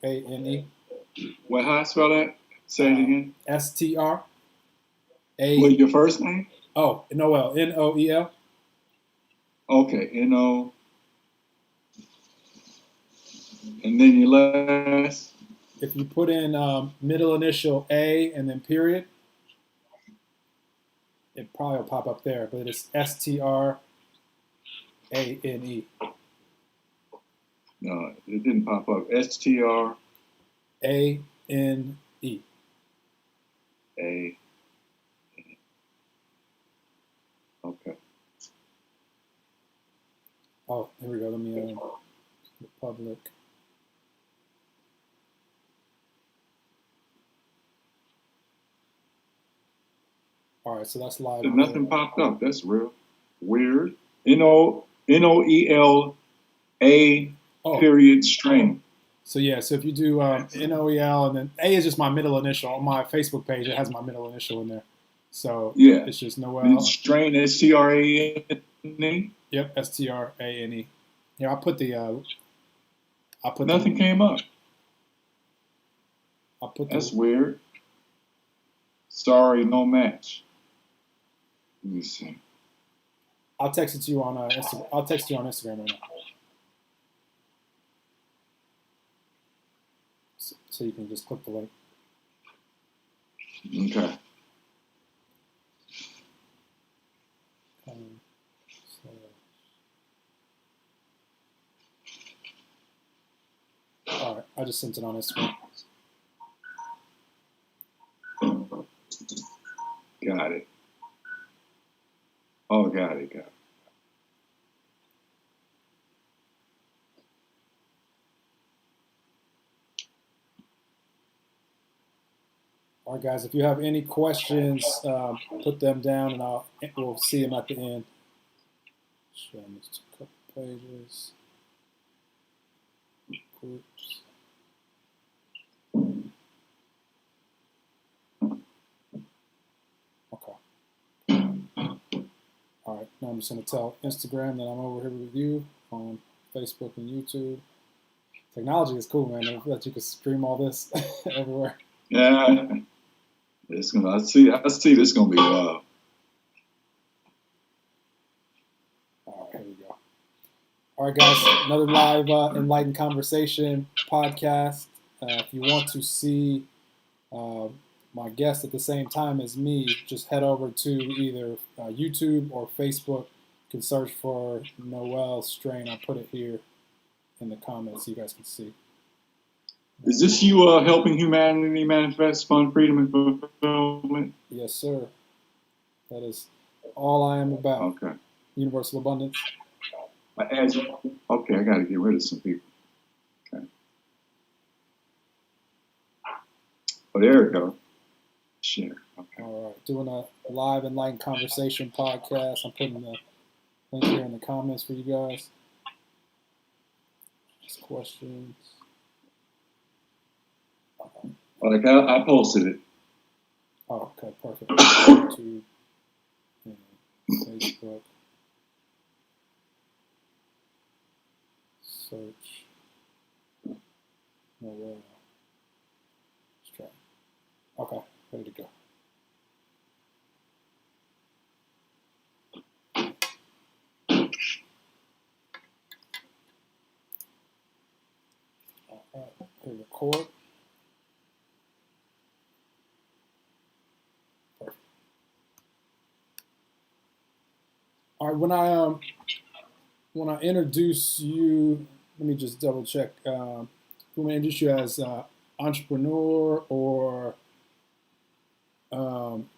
A-N-E. Well, how I spell that? Say it again. S-T-R. What, your first name? Oh, Noel. N-O-E-L. Okay, N-O. And then your last? If you put in middle initial A and then period, it probably will pop up there, but it's S-T-R-A-N-E. No, it didn't pop up. S-T-R. A-N-E. A. Okay. Oh, here we go. Let me the public. All right, so that's live. Nothing popped up. That's real weird. N-O-E-L-A period strain. So yeah, so if you do N-O-E-L and then A is just my middle initial. On my Facebook page, it has my middle initial in there. So yeah, it's just Noel. And strain S-T-R-A-N-E? Yep, S-T-R-A-N-E. Yeah, I put nothing came up. That's weird. Sorry, no match. Let me see. I'll text it to you on Instagram. I'll text you on Instagram right now. So you can just click the link. Okay. All right, I just sent it on Instagram. Got it. Oh, got it. All right, guys, if you have any questions, put them down and we'll see them at the end. Showing just a couple pages. Groups. Okay. All right, now I'm just going to tell Instagram that I'm over here with you on Facebook and YouTube. Technology is cool, man. I feel that you can stream all this everywhere. Yeah, it's gonna. I see. This is gonna be. All right, here we go. All right, guys, another live Enlightened Conversation podcast. If you want to see my guest at the same time as me, just head over to either YouTube or Facebook. You can search for Noel Strain. I'll put it here in the comments so you guys can see. Is this you helping humanity manifest, fund, freedom, and fulfillment? Yes, sir. That is all I am about. Okay. Universal abundance. Okay, I got to get rid of some people. Okay. Oh, there we go. Share. Okay. All right. Doing a live Enlightened Conversation podcast. I'm putting the link here in the comments for you guys. Just questions. Like I posted it. Oh, okay, perfect. YouTube, Facebook, search. Noel. Let's try. Okay, ready to go. All right, hit record. All right, when I introduce you, let me just double check. When I introduce you as entrepreneur or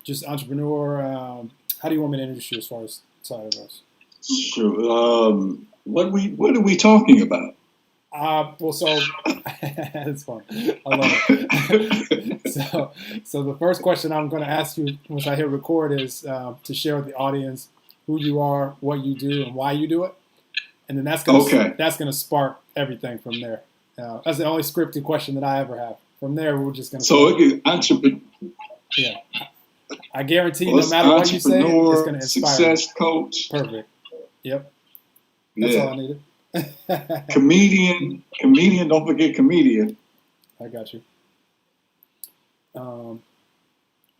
just entrepreneur, how do you want me to introduce you as far as side of us? Sure. What are we talking about? Well, so it's fun. I love it. so the first question I'm going to ask you once I hit record is to share with the audience who you are, what you do, and why you do it, and then that's going to spark everything from there. That's the only scripted question that I ever have. From there, we're just going to. So entrepreneur. Yeah, I guarantee no matter what you say, it's going to inspire. Success coach. Perfect. Yep. That's all I needed. Comedian. Don't forget comedian. I got you. Um,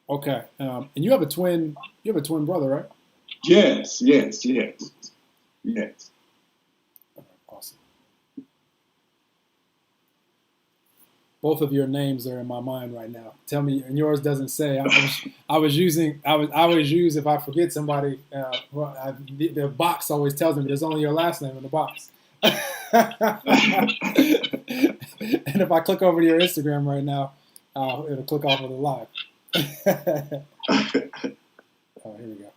okay. And you have a twin. You have a twin brother, right? Yes, yes, yes, yes. Awesome. Both of your names are in my mind right now. Tell me, and yours doesn't say. I was using. I always use if I forget somebody. The box always tells me there's only your last name in the box. And if I click over to your Instagram right now, it'll click off of the live. Oh, here we go.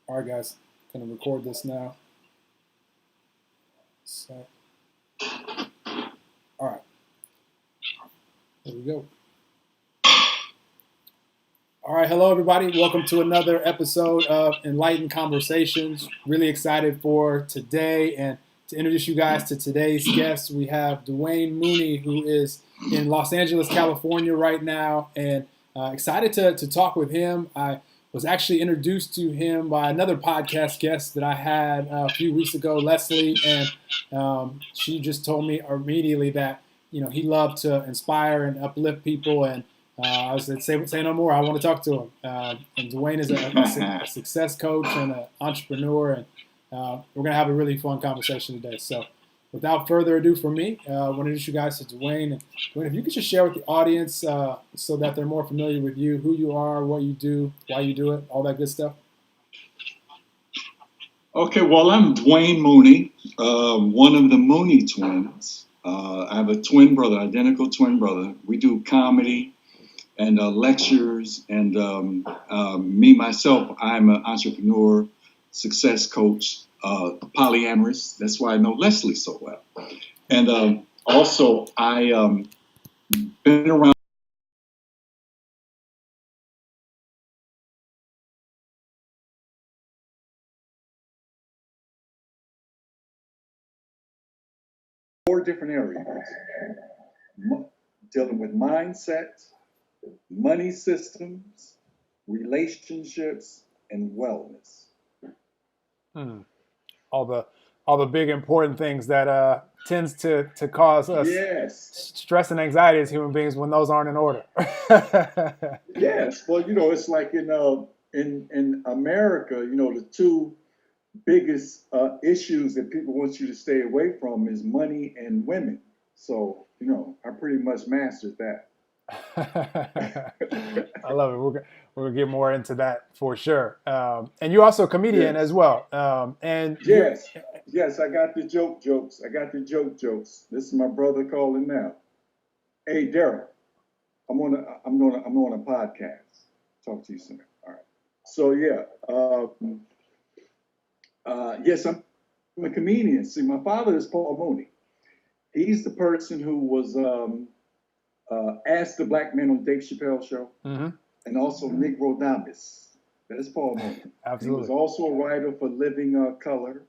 All right, guys, gonna record this now. So, all right, here we go. All right, hello everybody. Welcome to another episode of Enlightened Conversations. Really excited for today and to introduce you guys to today's guest. We have Dwayne Mooney, who is in Los Angeles, California right now, and excited to talk with him. I was actually introduced to him by another podcast guest that I had a few weeks ago, Leslie, and she just told me immediately that he loved to inspire and uplift people, and I said, say no more. I want to talk to him. And Dwayne is a success coach and an entrepreneur, and we're going to have a really fun conversation today. So, without further ado, from me, I want to introduce you guys to Dwayne. And Dwayne, if you could just share with the audience so that they're more familiar with you, who you are, what you do, why you do it, all that good stuff. Okay, well, I'm Dwayne Mooney, one of the Mooney twins. I have a twin brother, identical twin brother. We do comedy and lectures, and me, myself, I'm an entrepreneur, success coach, polyamorous. That's why I know Leslie so well. And also, I been around 4 different areas, dealing with mindset, money systems, relationships, and wellness. Hmm. All the big important things that tends to cause us Yes. stress and anxiety as human beings when those aren't in order. Yes. Well, it's like in America, the two biggest issues that people want you to stay away from is money and women. So, I pretty much mastered that. I love it. We're gonna get more into that for sure. And you're also a comedian as Yes. well. And you're Yes. Yes, I got the jokes. I got the jokes. This is my brother calling now. Hey, Daryl, I'm on a podcast. Talk to you soon. All right. So yeah, yes, I'm a comedian. See, my father is Paul Mooney. He's the person who was asked the black man on Dave Chappelle show, mm-hmm. and also Negro Damas. That is Paul Mooney. He was Absolutely. also a writer for Living Color,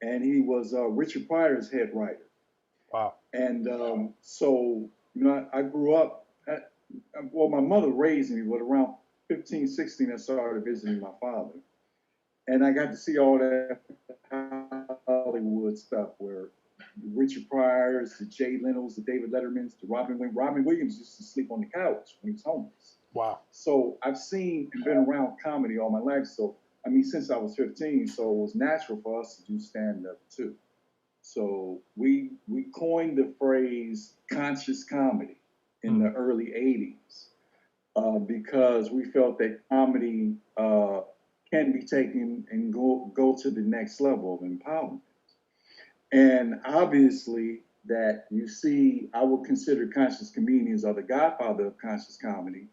and he was Richard Pryor's head writer. Wow. And so, I grew up, well, my mother raised me, but around 15, 16, I started visiting my father. And I got to see all that Hollywood stuff where Richard Pryor's, the Jay Leno's, the David Letterman's, the Robin Williams used to sleep on the couch when he was homeless. Wow. So I've seen and been around comedy all my life. So, since I was 15, so it was natural for us to do stand-up too. So we coined the phrase conscious comedy in the early 80s because we felt that comedy can be taken and go to the next level of empowerment. And obviously that you see, I would consider conscious comedians are the godfather of conscious comedy.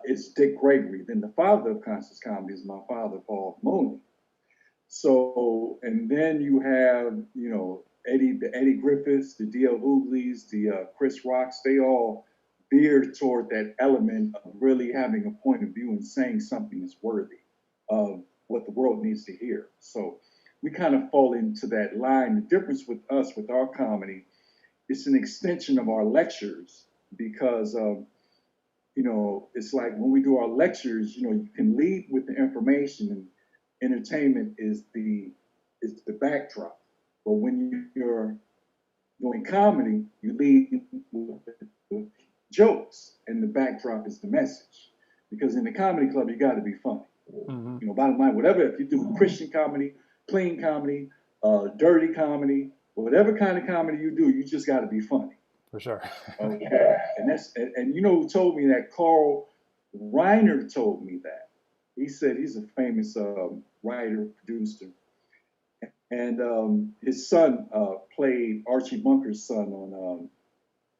It's Dick Gregory. Then the father of conscious comedy is my father, Paul Mooney. So, and then you have, the Eddie Griffiths, the D.L. Hugleys, the Chris Rocks, they all veer toward that element of really having a point of view and saying something is worthy of what the world needs to hear. So we kind of fall into that line. The difference with us, with our comedy, it's an extension of our lectures because, it's like when we do our lectures, you can lead with the information and entertainment is the backdrop. But when you're doing comedy, you lead with jokes, and the backdrop is the message. Because in the comedy club, you got to be funny. Mm-hmm. You know, bottom line, whatever, if you do Christian comedy, clean comedy, dirty comedy, whatever kind of comedy you do, you just got to be funny. For sure. Okay. And you know who told me that? Carl Reiner told me that. He said he's a famous writer, producer. And his son played Archie Bunker's son on,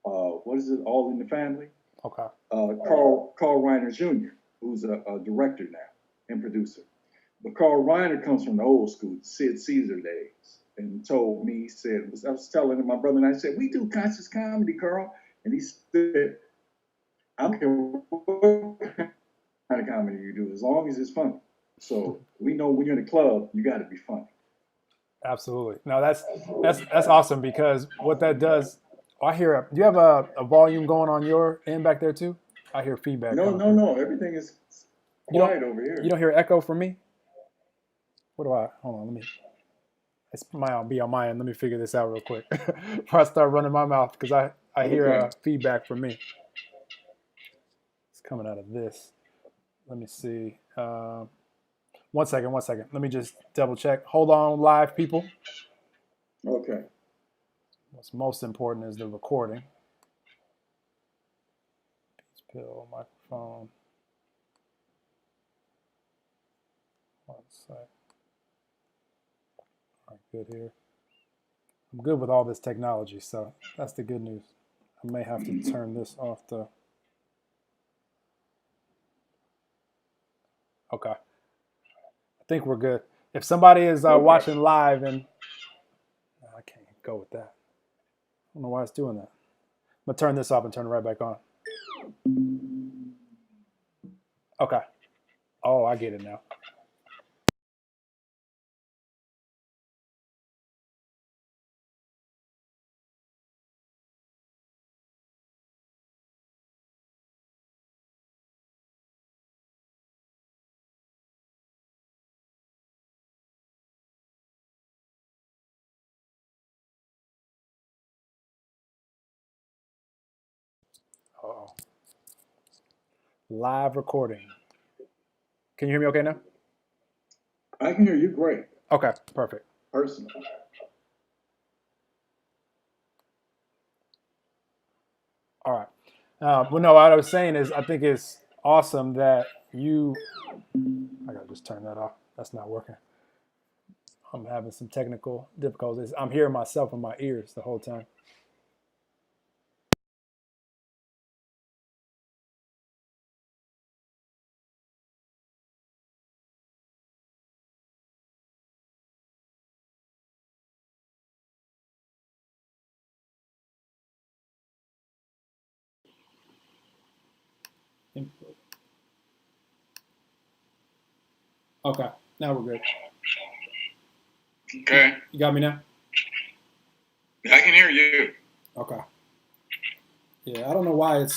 what is it, All in the Family? Okay. Carl Reiner Jr., who's a director now and producer. But Carl Reiner comes from the old school, Sid Caesar days, and told me, he said, I was telling him, my brother and I said, we do conscious comedy, Carl. And he said, I don't care what kind of comedy you do, as long as it's funny. So we know when you're in the club, you got to be funny. Absolutely. No, that's awesome, because what that does, I hear do you have a volume going on your end back there too? I hear feedback No, coming no, through. no. Everything is You don't quiet over you here. don't hear echo from me? What do I hold on, let me it's my be on my end. Let me figure this out real quick before I start running my mouth, because I hear Okay. feedback from me. It's coming out of this. Let me see. 1 second. Let me just double check. Hold on, live people. Okay. What's most important is the recording. Pill, microphone. 1 sec. All right, good here. I'm good with all this technology, so that's the good news. I may have to turn this off the. Okay. I think we're good. If somebody is Okay. watching live, and I can't go with that. I don't know why it's doing that. I'm gonna turn this off and turn it right back on. Okay. Oh, I get it now. Oh, live recording. Can you hear me okay now? I can hear you great, Okay, perfect. personally. All right. Well, no, what I was saying is I think it's awesome that you. I gotta just turn that off. That's not working. I'm having some technical difficulties. I'm hearing myself in my ears the whole time. Okay, now we're good. Okay. You got me now? I can hear you. Okay. Yeah, I don't know why it's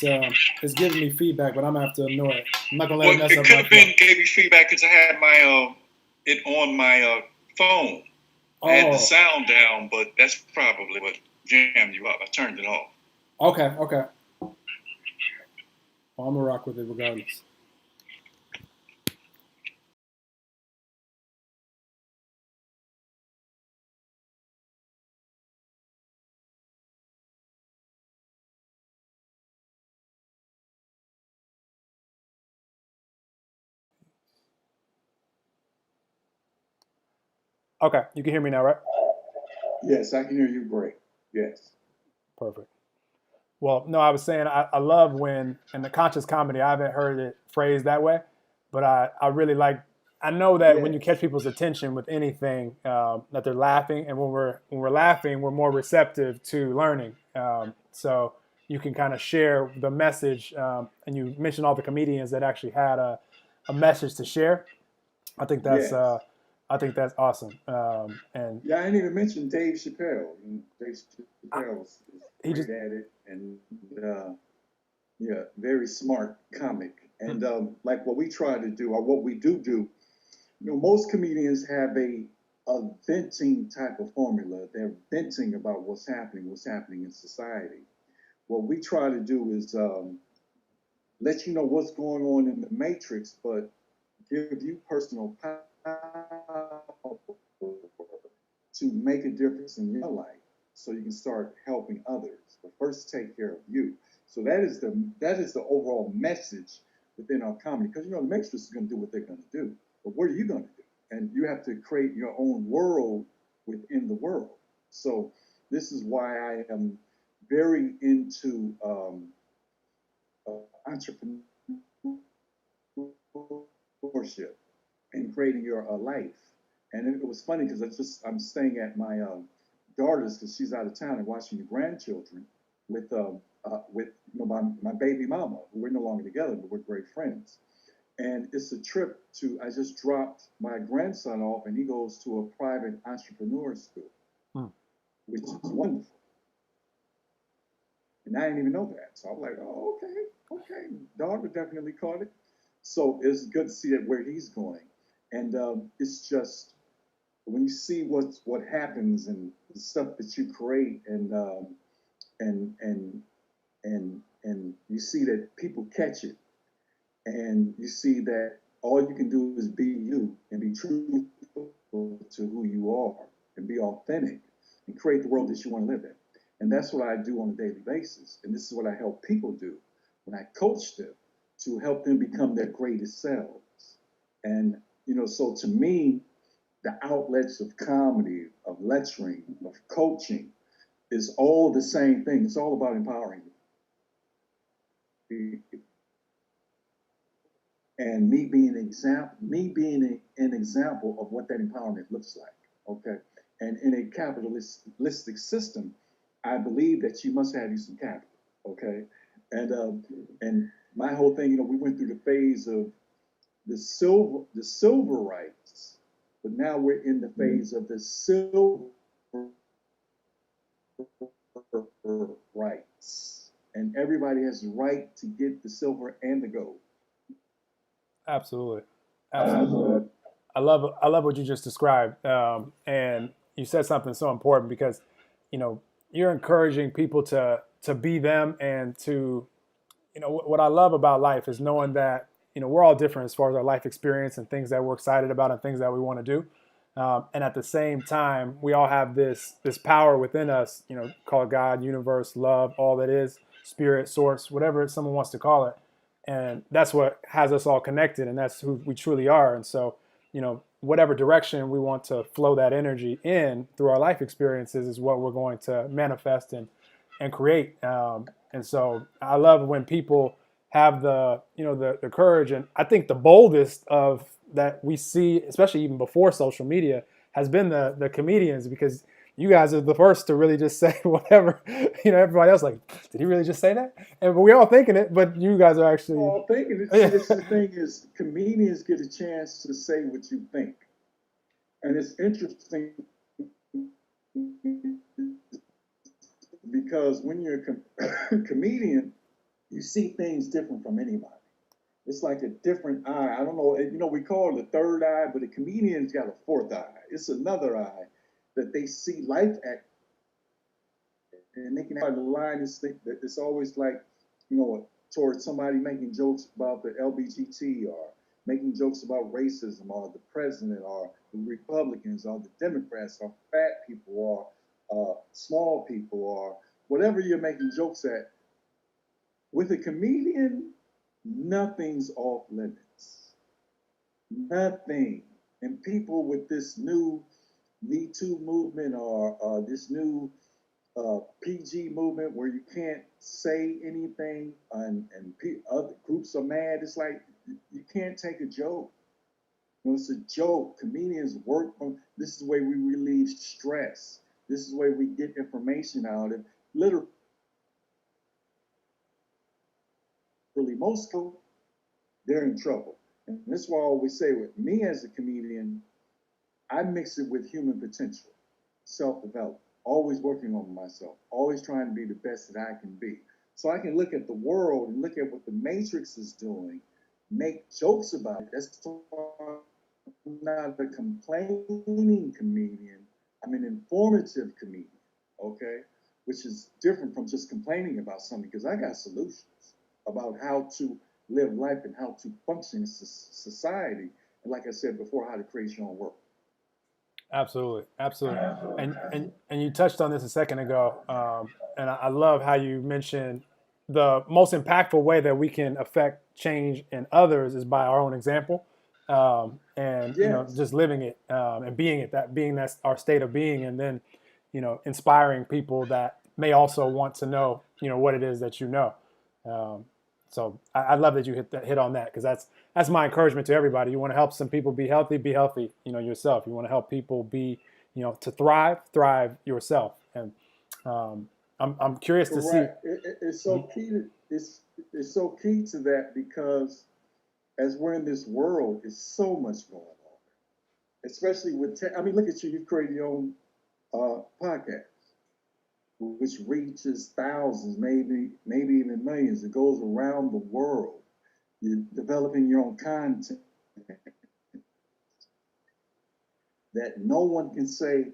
giving me feedback, but I'm gonna have to ignore it. I'm not gonna let Well, it mess it up could my have flow. been gave you feedback because I had my it on my phone. I had the Oh, sound down, but that's probably what jammed you up. I turned it off. okay. Well, I'm gonna rock with it regardless. Okay, you can hear me now, right? Yes, I can hear you great. Yes. Perfect. Well, no, I was saying I love when in the conscious comedy, I haven't heard it phrased that way, but I really like. I know that when you catch Yes. people's attention with anything, that they're laughing, and when we're laughing, we're more receptive to learning. So you can kind of share the message, and you mentioned all the comedians that actually had a message to share. I think that's Yes. I think that's awesome. And Yeah, I didn't even mention Dave Chappelle. Dave I, Chappelle is he great just at it, and uh, yeah, very smart comic. And like what we try to do, or what we do, most comedians have a venting type of formula. They're venting about what's happening in society. What we try to do is let you know what's going on in the matrix, but give you personal power to make a difference in your life so you can start helping others. But first take care of you. So that is the overall message within our comedy. Because the matrix is going to do what they're going to do. But what are you going to do? And you have to create your own world within the world. So this is why I am very into entrepreneurship and creating your life. And it was funny because I'm staying at my daughter's because she's out of town and watching the grandchildren with my baby mama. We're no longer together, but we're great friends. And it's a trip to. I just dropped my grandson off, and he goes to a private entrepreneur school, Hmm. which is wonderful. And I didn't even know that. So I'm like, oh, okay. Daughter definitely caught it. So it's good to see that where he's going. And it's just when you see what happens and the stuff that you create and and and you see that people catch it and you see that all you can do is be you and be truthful to who you are and be authentic and create the world that you want to live in. And that's what I do on a daily basis. And this is what I help people do when I coach them to help them become their greatest selves. And, so to me, the outlets of comedy, of lecturing, of coaching is all the same thing. It's all about empowering people. And me being an example of what that empowerment looks like. Okay, and in a capitalistic system, I believe that you must have you some capital. Okay, and my whole thing, we went through the phase of the silver rights, but now we're in the phase of the silver rights, and everybody has the right to get the silver and the gold. Absolutely, absolutely. I love what you just described, and you said something so important because, you know, you're encouraging people to be them and to, what I love about life is knowing that, we're all different as far as our life experience and things that we're excited about and things that we want to do. And at the same time, we all have this power within us, called God, universe, love, all that is, spirit, source, whatever someone wants to call it. And that's what has us all connected, and that's who we truly are. And so, whatever direction we want to flow that energy in through our life experiences is what we're going to manifest and create. And so I love when people have the courage, and I think the boldest of that we see, especially even before social media, has been the comedians, because you guys are the first to really just say whatever. Everybody else like, did he really just say that? And we all thinking it, but you guys are actually. All thinking it. See, this is the thing is comedians get a chance to say what you think, and it's interesting because when you're a comedian, you see things different from anybody. It's like a different eye. I don't know. We call it a third eye, but a comedian's got a fourth eye. It's another eye that they see life at, and they can have the line is that it's always like, towards somebody making jokes about the LBGT or making jokes about racism or the president or the Republicans or the Democrats or fat people or small people or whatever you're making jokes at. With a comedian, nothing's off limits. Nothing. And people with this new Me Too movement or this new PG movement where you can't say anything and other groups are mad. It's like you can't take a joke. It's a joke. Comedians work on this is the way we relieve stress. This is the way we get information out of literally most people, they're in trouble. And this is why I always say with me as a comedian, I mix it with human potential, self-development, always working on myself, always trying to be the best that I can be. So I can look at the world and look at what the Matrix is doing, make jokes about it. That's not a complaining comedian. I'm an informative comedian, okay? Which is different from just complaining about something because I got solutions about how to live life and how to function in society. And like I said before, how to create your own work. Absolutely, absolutely. And you touched on this a second ago, and I love how you mentioned the most impactful way that we can affect change in others is by our own example, and Yes, just living it, and being it. That being that's our state of being, and then inspiring people that may also want to know what it is that you know. Um, so I love that you hit on that because that's my encouragement to everybody. You want to help some people be healthy, yourself. You want to help people be, to thrive yourself. And I'm curious to see. correct. It's so key to it's so key to that because as we're in this world, it's so much going on, especially with I mean, look at you. You've created your own podcast, which reaches thousands, maybe even millions. It goes around the world. You're developing your own content that no one can say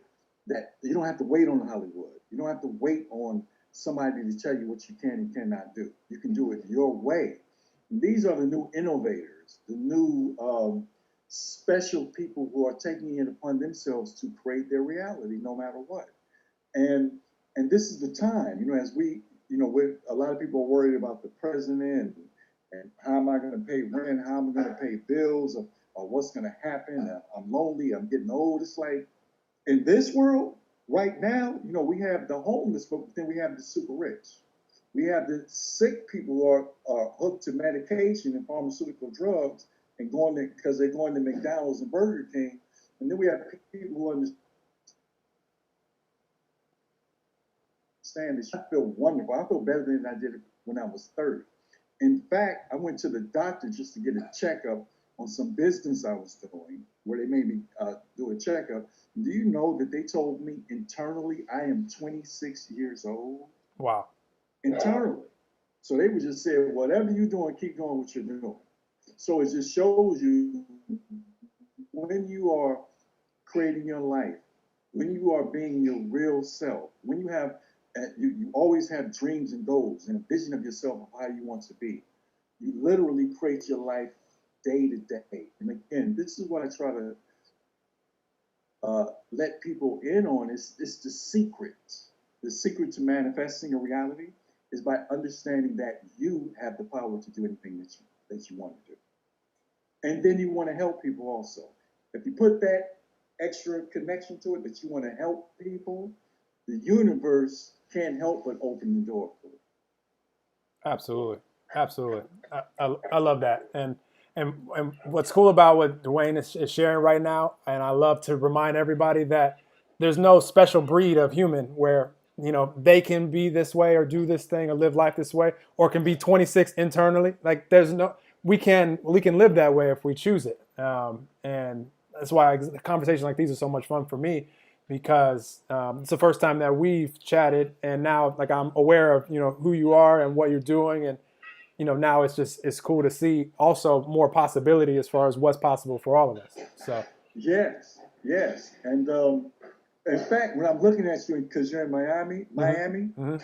that you don't have to wait on Hollywood. You don't have to wait on somebody to tell you what you can and cannot do. You can do it your way. And these are the new innovators, the new special people who are taking it upon themselves to create their reality no matter what. And and this is the time, as we, with a lot of people are worried about the president and how am I going to pay rent, how am I going to pay bills, or what's going to happen. I'm lonely, I'm getting old. It's like in this world right now, we have the homeless, but then we have the super rich. We have the sick people who are hooked to medication and pharmaceutical drugs and going to because they're going to McDonald's and Burger King. And then we have people who understand this. I feel wonderful. I feel better than I did when I was 30. In fact, I went to the doctor just to get a checkup on some business I was doing, where they made me do a checkup. Do you know that they told me internally I am 26 years old? Wow. Internally. So they would just say, whatever you're doing, keep doing what you're doing. So it just shows you when you are creating your life, when you are being your real self, when you have, you always have dreams and goals and a vision of yourself of how you want to be. You literally create your life day to day. And again, this is what I try to let people in on. It's the secret. The secret to manifesting a reality is by understanding that you have the power to do anything that you want to do. And then you want to help people also. If you put that extra connection to it that you want to help people, the universe can't help but open the door for it. Absolutely, absolutely. I love that, and what's cool about what Dwayne is sharing right now, and I love to remind everybody that there's no special breed of human where they can be this way or do this thing or live life this way or can be 26 internally. Like there's no we can live that way if we choose it, and that's why conversations like these are so much fun for me because it's the first time that we've chatted, and now like I'm aware of who you are and what you're doing, and now it's cool to see also more possibility as far as what's possible for all of us. So Yes, yes. And in fact, when I'm looking at you, because you're in Miami, mm-hmm, Miami, mm-hmm.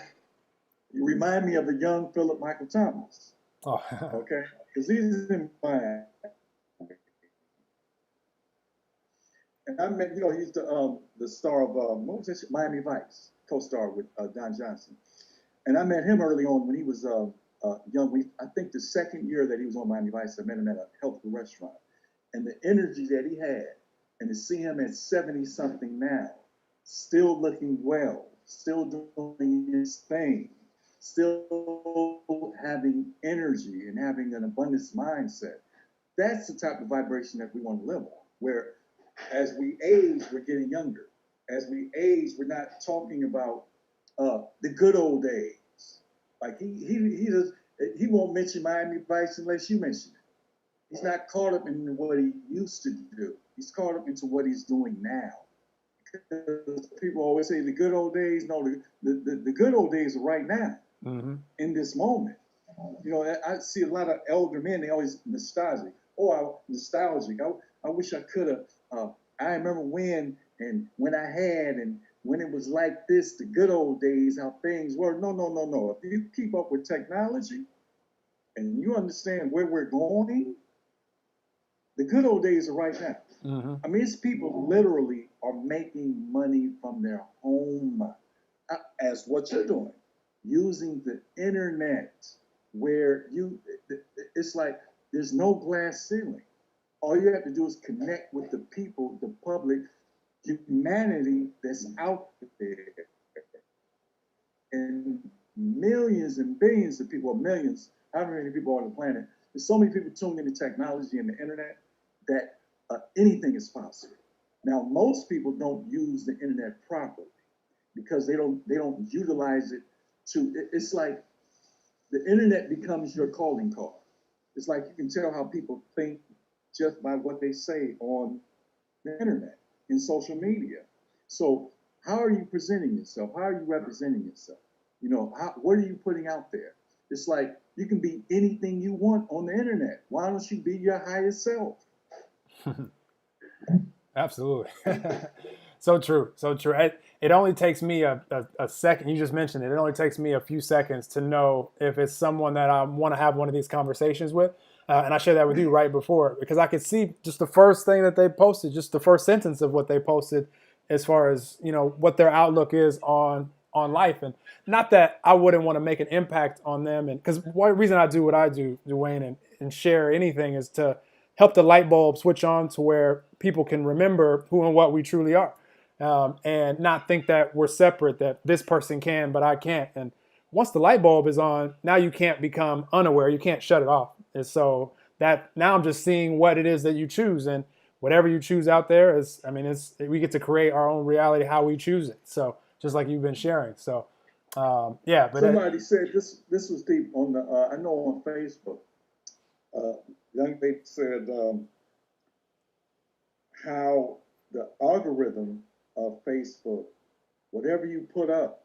you remind me of the young Philip Michael Thomas. Oh, Okay, because he's in Miami, and I met, he's the star of what was this? Miami Vice, co-star with Don Johnson. And I met him early on when he was young. I think the second year that he was on Miami Vice, I met him at a health food restaurant. And the energy that he had, and to see him at 70 something now, still looking well, still doing his thing, still having energy and having an abundance mindset. That's the type of vibration that we want to live on, where as we age, we're getting younger. As we age, we're not talking about the good old days. Like he won't mention Miami Vice unless you mention it. He's not caught up in what he used to do. He's caught up into what he's doing now. Because people always say the good old days. No, the good old days are right now, mm-hmm. in this moment. I see a lot of elder men. They always nostalgic. Oh, I'm nostalgic. I wish I could have. I remember when and when I had and when it was like this, the good old days, how things were. No, no, no, no. If you keep up with technology and you understand where we're going, the good old days are right now. Mm-hmm. I mean, it's people literally are making money from their home as what you're doing, using the internet where it's like there's no glass ceiling. All you have to do is connect with the people, the public, humanity that's out there. And millions and billions of people, or millions, however many people are on the planet, there's so many people tuned into technology and the internet that anything is possible. Now, most people don't use the internet properly because they don't utilize it to. It's like the internet becomes your calling card. It's like you can tell how people think just by what they say on the internet, in social media. So how are you presenting yourself? How are you representing yourself? What are you putting out there? It's like you can be anything you want on the internet. Why don't you be your highest self? Absolutely. So true. So true. It only takes me a second. You just mentioned it. It only takes me a few seconds to know if it's someone that I want to have one of these conversations with. And I shared that with you right before because I could see just the first thing that they posted, just the first sentence of what they posted as far as, what their outlook is on life. And not that I wouldn't want to make an impact on them. And because one reason I do what I do, Dwayne, and share anything is to help the light bulb switch on to where people can remember who and what we truly are, and not think that we're separate, that this person can, but I can't. And once the light bulb is on, now you can't become unaware. You can't shut it off. And so that now I'm just seeing what it is that you choose. And whatever you choose out there is, I mean, we get to create our own reality how we choose it. So just like you've been sharing. So, yeah. But Somebody said this. This was people on the. I know on Facebook. Young lady said how the algorithm of Facebook, whatever you put up,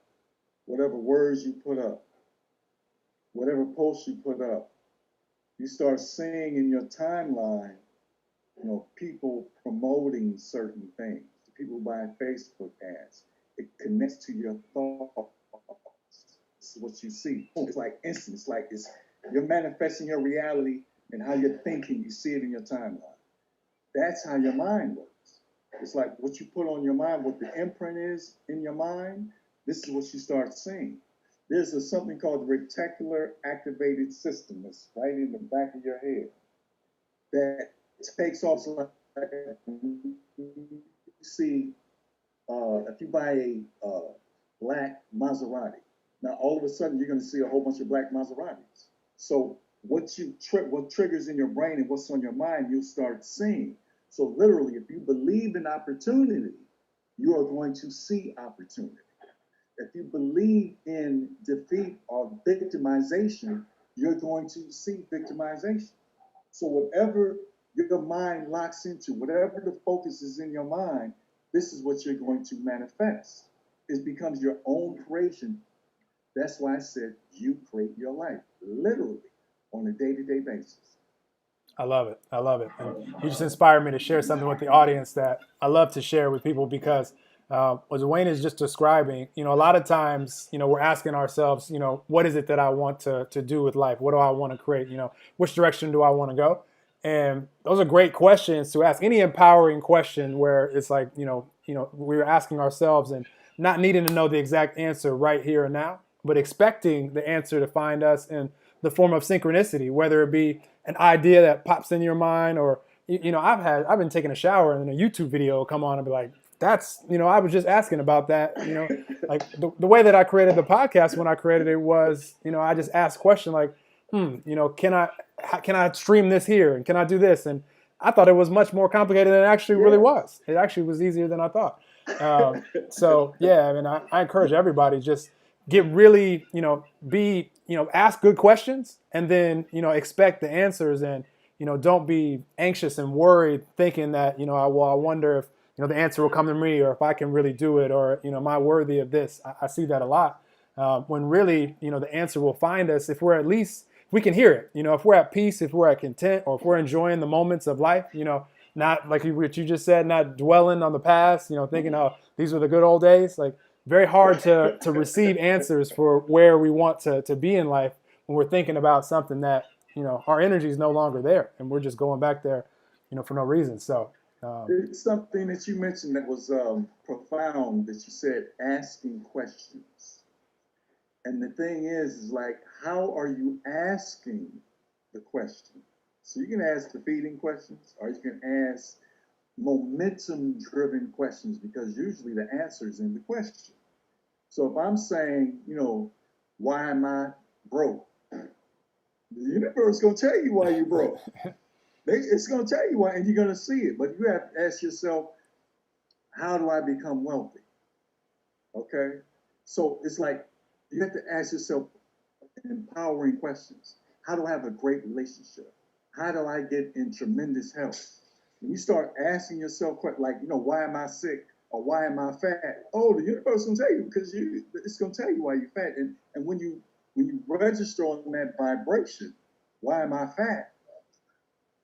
whatever words you put up, whatever posts you put up, you start seeing in your timeline, people promoting certain things, people buying Facebook ads. It connects to your thoughts. This is what you see. It's like instant. It's like you're manifesting your reality and how you're thinking. You see it in your timeline. That's how your mind works. It's like what you put on your mind, what the imprint is in your mind. This is what you start seeing. There's something called the reticular activated system that's right in the back of your head that takes off. Like you see, if you buy a black Maserati, now all of a sudden you're going to see a whole bunch of black Maseratis. So what triggers in your brain and what's on your mind, you'll start seeing. So literally, if you believe in opportunity, you are going to see opportunity. If you believe in defeat or victimization, you're going to see victimization. So whatever your mind locks into, whatever the focus is in your mind, this is what you're going to manifest. It becomes your own creation. That's why I said you create your life, literally, on a day-to-day basis. I love it. I love it. And you just inspired me to share something with the audience that I love to share with people because what Dwayne is just describing, a lot of times, we're asking ourselves, what is it that I want to do with life? What do I want to create? Which direction do I want to go? And those are great questions to ask. Any empowering question where it's like, we're asking ourselves and not needing to know the exact answer right here and now, but expecting the answer to find us in the form of synchronicity, whether it be an idea that pops in your mind or, I've been taking a shower and then a YouTube video will come on and be like, that's, I was just asking about that, like the way that I created the podcast when I created it was, I just asked a question like, can I stream this here and can I do this? And I thought it was much more complicated than it actually really was. It actually was easier than I thought. So yeah, I mean, I encourage everybody just get really, ask good questions and then, expect the answers and, don't be anxious and worried thinking that, I wonder if, the answer will come to me or if I can really do it or, am I worthy of this? I see that a lot. When really, the answer will find us if we're at least, if we can hear it, if we're at peace, if we're at content, or if we're enjoying the moments of life, not like what you just said, not dwelling on the past, thinking, oh, these were the good old days. Like, very hard to receive answers for where we want to be in life when we're thinking about something that, our energy is no longer there and we're just going back there, for no reason. So, It's something that you mentioned that was profound, that you said asking questions. And the thing is like, how are you asking the question? So you can ask the feeding questions, or you can ask momentum driven questions, because usually the answer is in the question. So if I'm saying, why am I broke? The universe is going to tell you why you're broke. It's going to tell you why, and you're going to see it. But you have to ask yourself, how do I become wealthy? Okay? So it's like you have to ask yourself empowering questions. How do I have a great relationship? How do I get in tremendous health? When you start asking yourself, like, why am I sick? Or why am I fat? Oh, the universe is gonna tell you, because it's gonna tell you why you're fat. And when you register on that vibration, why am I fat?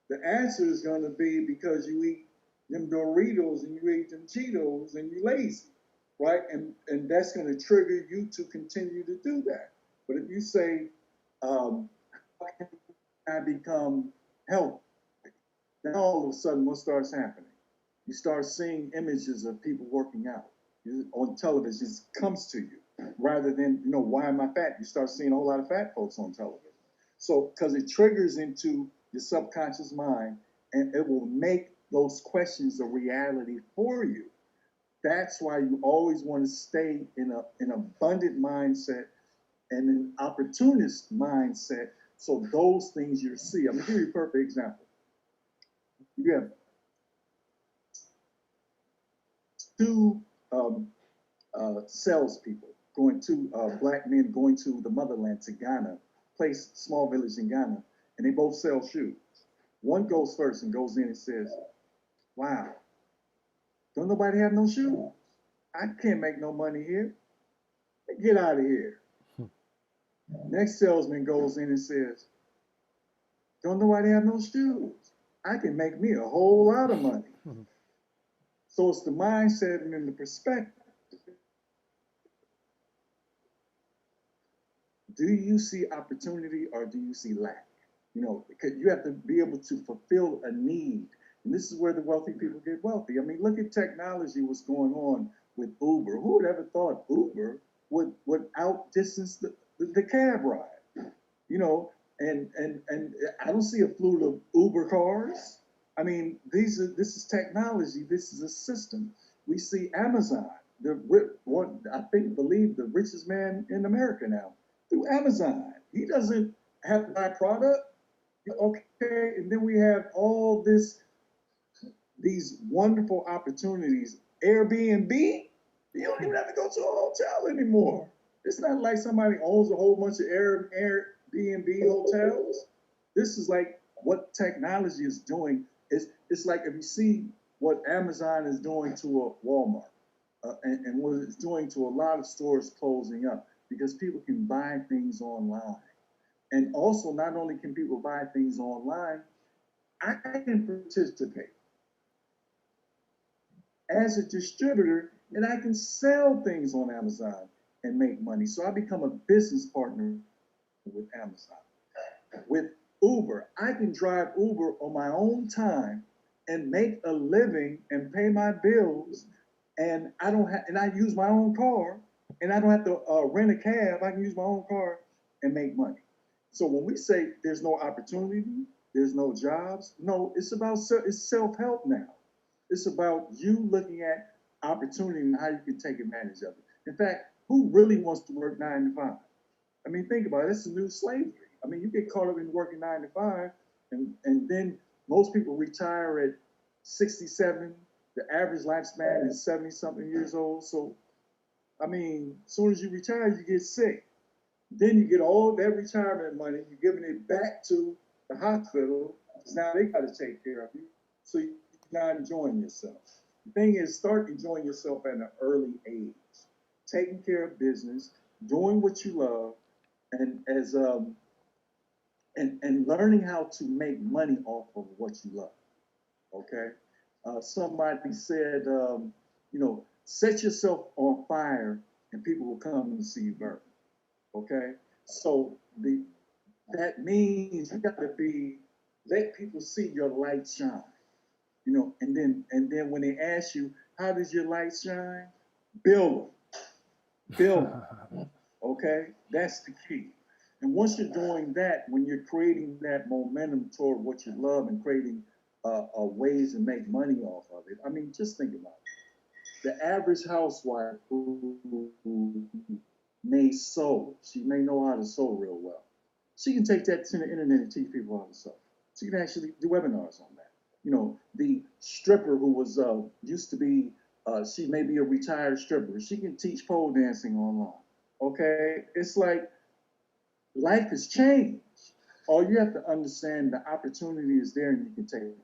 The answer is gonna be because you eat them Doritos and you eat them Cheetos and you're lazy, right? And that's gonna trigger you to continue to do that. But if you say, how can I become healthy? Then all of a sudden, what starts happening? You start seeing images of people working out on television. It comes to you rather than, why am I fat? You start seeing a whole lot of fat folks on television. So, because it triggers into your subconscious mind, and it will make those questions a reality for you. That's why you always want to stay in an abundant mindset and an opportunist mindset. So those things you see. I'm gonna give you a perfect example. You have two salespeople going to black men going to the motherland, to Ghana, place small village in Ghana, and they both sell shoes. One goes first and goes in and says, "Wow, don't nobody have no shoes? I can't make no money here. Get out of here." Next salesman goes in and says, "Don't nobody have no shoes? I can make me a whole lot of money." So it's the mindset and the perspective. Do you see opportunity or do you see lack? Because you have to be able to fulfill a need. And this is where the wealthy people get wealthy. I mean, look at technology, what's going on with Uber. Who would ever thought Uber would outdistance the cab ride? And I don't see a fleet of Uber cars. I mean, this is technology. This is a system. We see Amazon, one I think believe the richest man in America now, through Amazon. He doesn't have to buy product. Okay, and then we have all these wonderful opportunities. Airbnb, you don't even have to go to a hotel anymore. It's not like somebody owns a whole bunch of Airbnb hotels. This is like what technology is doing. It's like if you see what Amazon is doing to a Walmart, and what it's doing to a lot of stores closing up, because people can buy things online. And also, not only can people buy things online, I can participate as a distributor, and I can sell things on Amazon and make money. So I become a business partner with Amazon. With Uber, I can drive Uber on my own time and make a living and pay my bills, and I use my own car, and I don't have to rent a cab. I can use my own car and make money. So when we say there's no opportunity, there's no jobs, no, it's self help now. It's about you looking at opportunity and how you can take advantage of it. In fact, who really wants to work 9 to 5? I mean, think about it. It's a new slavery. I mean, you get caught up in working 9 to 5, and then most people retire at 67. The average lifespan is 70 something years old. So, I mean, as soon as you retire, you get sick. Then you get all that retirement money, you're giving it back to the hospital, because now they got to take care of you. So you're not enjoying yourself. The thing is, start enjoying yourself at an early age, taking care of business, doing what you love, and as and learning how to make money off of what you love. Okay, Somebody said, set yourself on fire and people will come and see you burn. Okay, so that means you got to be let people see your light shine. And then when they ask you how does your light shine, build them, build them. Okay, that's the key. And once you're doing that, when you're creating that momentum toward what you love and creating ways to make money off of it, I mean, just think about it. The average housewife who may sew, she may know how to sew real well. She can take that to the internet and teach people how to sew. She can actually do webinars on that. The stripper who was used to be, she may be a retired stripper. She can teach pole dancing online. Okay, it's like life has changed. All you have to understand, the opportunity is there, and you can take it.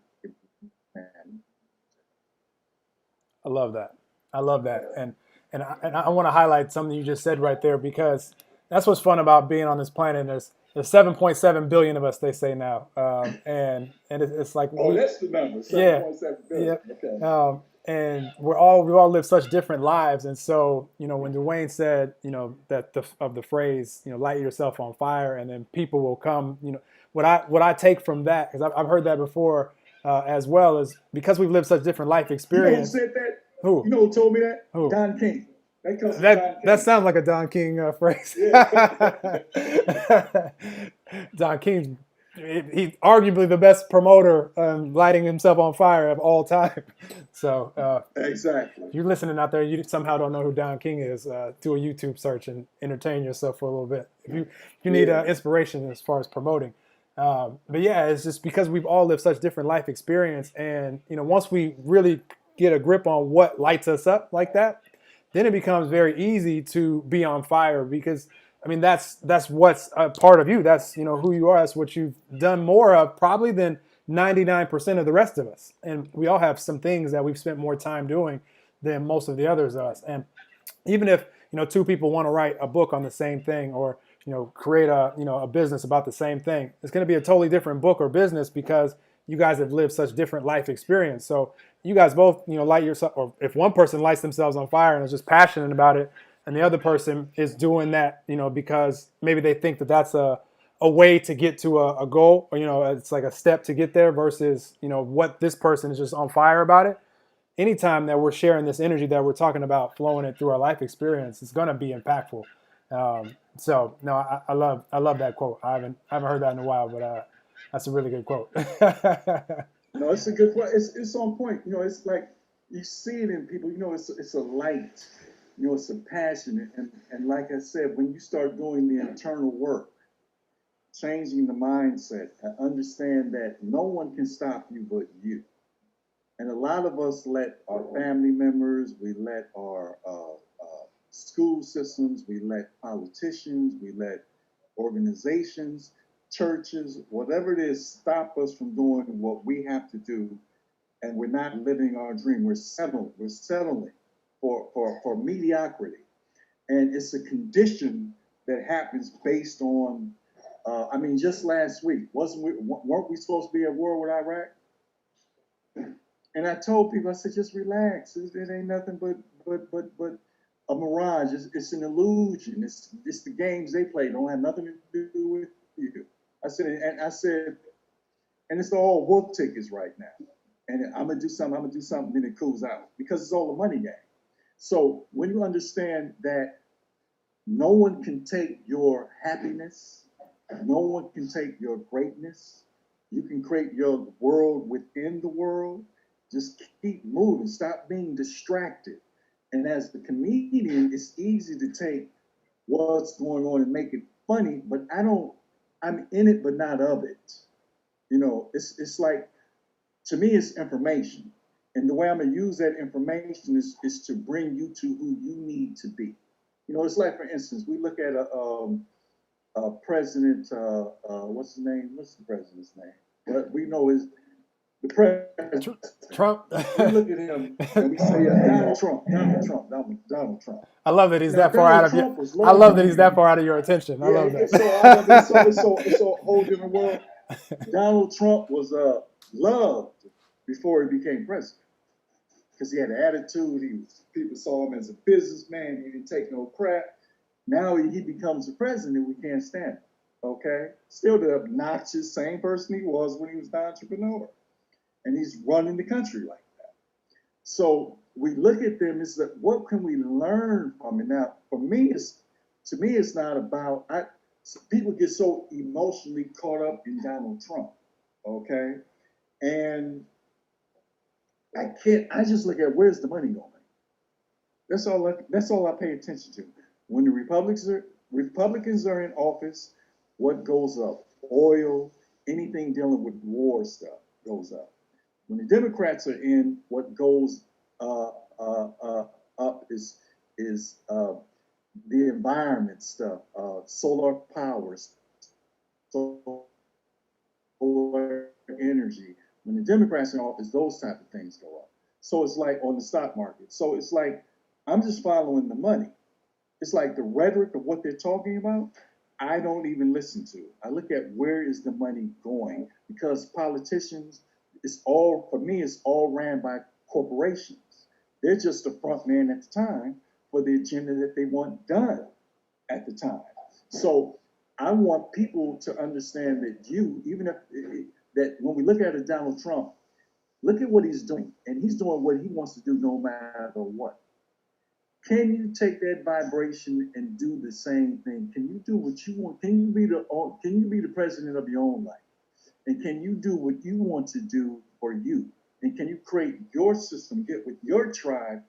I love that. I love that. And I want to highlight something you just said right there, because that's what's fun about being on this planet. There's 7.7 billion of us, they say now, and it's like that's the number. Yeah, 7.7 billion. yeah. Okay. And we all live such different lives, and so when Dwayne said that the phrase light yourself on fire and then people will come, what I take from that, because I've heard that before as well, is because we've lived such different life experience. You know who said that? Who? You know who told me that? Who? Don King. That comes from That Don King. that sounds like a Don King phrase. Yeah. Don King's he's arguably the best promoter lighting himself on fire of all time. So Exactly. if you're listening out there, you somehow don't know who Don King is, do a YouTube search and entertain yourself for a little bit. If you need inspiration as far as promoting. But yeah, it's just because we've all lived such different life experience, and once we really get a grip on what lights us up like that, then it becomes very easy to be on fire, because I mean that's what's a part of you. That's who you are. That's what you've done more of probably than 99% of the rest of us. And we all have some things that we've spent more time doing than most of the others of us. And even if two people want to write a book on the same thing, or create a business about the same thing, it's going to be a totally different book or business, because you guys have lived such different life experience. So you guys both light yourself, or if one person lights themselves on fire and is just passionate about it, and the other person is doing that because maybe they think that that's a way to get to a goal, or it's like a step to get there, versus what this person is just on fire about it. Anytime that we're sharing this energy that we're talking about, flowing it through our life experience, it's going to be impactful. So no, I love that quote. I haven't heard that in a while, but that's a really good quote. No, it's a good point. It's on point. It's like you see it in people. It's a light. It's a passion, and like I said, when you start doing the internal work, changing the mindset, and understand that no one can stop you but you. And a lot of us let our family members, we let our school systems, we let politicians, we let organizations, churches, whatever it is, stop us from doing what we have to do, and we're not living our dream. We're settling for mediocrity, and it's a condition that happens based on. Just last week, weren't we supposed to be at war with Iraq? And I told people, I said, just relax. It ain't nothing but a mirage. It's an illusion. It's the games they play. It don't have nothing to do with you. I said, and it's all wolf tickets right now. And I'm gonna do something, then it cools out, because it's all a money game. So when you understand that no one can take your happiness, no one can take your greatness, you can create your world within the world. Just keep moving. Stop being distracted. And as the comedian, it's easy to take what's going on and make it funny, but I'm in it, but not of it. It's like, to me, it's information. And the way I'm going to use that information is to bring you to who you need to be. It's like, for instance, we look at a president, what's his name? What's the president's name? What we know is the president. Trump. We look at him and we say, Donald Trump. I love that he's Now, that far out of Trump your. I love that he's that far out of your attention. I love that. It's a whole different world. Donald Trump was loved before he became president. because he had an attitude. People saw him as a businessman. He didn't take no crap. Now he becomes the president. We can't stand it. Okay, still the obnoxious same person he was when he was the entrepreneur, and he's running the country like that. So we look at them as that what can we learn from it? Now, for me, it's not about people get so emotionally caught up in Donald Trump, okay, and I just look at where's the money going. That's all I pay attention to. When the Republicans are in office, what goes up? Oil, anything dealing with war stuff goes up. When the Democrats are in, what goes uh, up is the environment stuff, solar powers, solar energy. When the Democrats are in office, those type of things go up. So it's like on the stock market. So it's like I'm just following the money. It's like the rhetoric of what they're talking about. I don't even listen to. I look at where is the money going because politicians, it's all for me. It's all ran by corporations. They're just the front man at the time for the agenda that they want done at the time. So I want people to understand that even if that when we look at a Donald Trump, look at what he's doing, and he's doing what he wants to do no matter what. Can you take that vibration and do the same thing? Can you do what you want? Can you be the president of your own life? And can you do what you want to do for you? And can you create your system, get with your tribe,